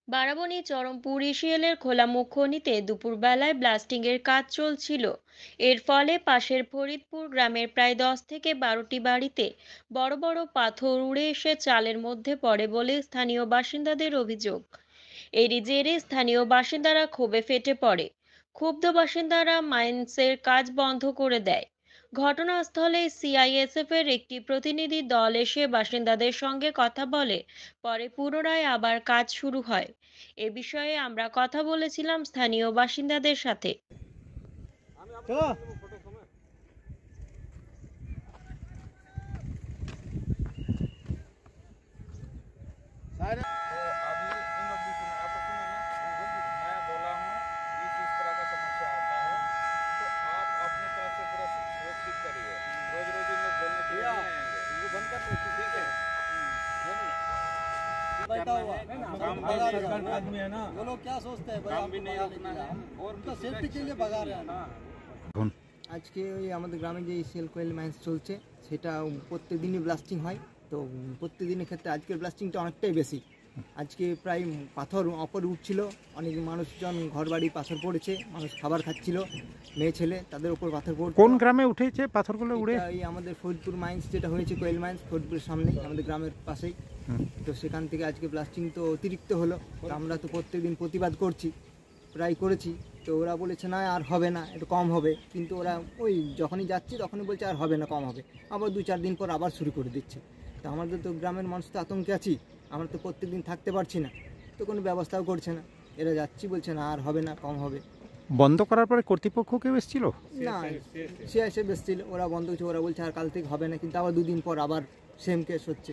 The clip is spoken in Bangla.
বারাবণী চরমপুর ইসিএলের খোলামুখ খনিতে দুপুরবেলায় ব্লাস্টিংয়ের কাজ চলছিল। এর ফলে পাশের ফরিদপুর গ্রামের প্রায় 10 থেকে 12টি বাড়িতে বড় বড় পাথর উড়ে এসে চালের মধ্যে পড়ে বলে স্থানীয় বাসিন্দাদের অভিযোগ। এরই জেরে স্থানীয় বাসিন্দারা ক্ষোভে ফেটে পড়ে। ক্ষুব্ধ বাসিন্দারা মাইন্সের কাজ বন্ধ করে দেয়। ঘটনাস্থলে সিআইএসএফ এর একটি প্রতিনিধি দল এসে বাসিন্দাদের সঙ্গে কথা বলে। পরে পুনরায় আবার কাজ শুরু হয়। এ বিষয়ে আমরা কথা বলেছিলাম স্থানীয় বাসিন্দাদের সাথে। तो अभी इन लोग भी सुना आपको सुना ना मैं बोला हूँ इस तरह का समस्या आता है तो आप अपनी तरफ से पूरा सुरक्षित करिए। रोज रोज इन लोग बोलने के लिए नहीं आएंगे इनको बंद कर लो ठीक है। बैठा हुआ काम भी सरकार का आदमी है ना, वो लोग क्या सोचते हैं भाई काम आपको भी नहीं भगा रोकना लेके है जाओ। और उनका किसी का सेफ्टी के लिए भगा रहे हैं ना। আজকে ওই আমাদের গ্রামে যে সেল কোয়েল মাইন্স চলছে সেটা প্রত্যেকদিনই ব্লাস্টিং হয়। তো প্রত্যেকদিনের ক্ষেত্রে আজকের ব্লাস্টিংটা অনেকটাই বেশি। আজকে প্রায় পাথর অপরে উঠছিল, অনেক মানুষজন ঘর বাড়ি পাথর পড়েছে, মানুষ খাবার খাচ্ছিল, মেয়ে ছেলে তাদের উপর পাথর পড়ছে। কোন গ্রামে উঠেছে পাথরগুলো উড়ে? এই আমাদের ফরিদপুর মাইন্স যেটা হয়েছে কোয়েল মাইন্স ফরিদপুরের সামনেই আমাদের গ্রামের পাশেই। তো সেখান থেকে আজকে ব্লাস্টিং তো অতিরিক্ত হলো। তো আমরা তো প্রত্যেকদিন প্রতিবাদ করছি, প্রায় করেছি। তো ওরা বলেছে না আর হবে না, একটু কম হবে, কিন্তু ওরা ওই যখনই যাচ্ছি তখনই বলছে আর হবে না, কম হবে। আবার 2-4 দিন পর আবার শুরু করে দিচ্ছে। তো আমাদের তো গ্রামের মানুষ তো আতঙ্কে আছি, আমরা তো প্রত্যেকদিন থাকতে পারছি না, তো কোনো ব্যবস্থাও করছে না। এরা যাচ্ছি বলছে না আর হবে না, কম হবে। বন্ধ করার পরে কর্তৃপক্ষ কেউ এসেছিল? না, সে এসে বেসছিল, ওরা বন্ধ হচ্ছে, ওরা বলছে আর কাল থেকে হবে না, কিন্তু আবার 2 দিন পর আবার সেম কেস হচ্ছে।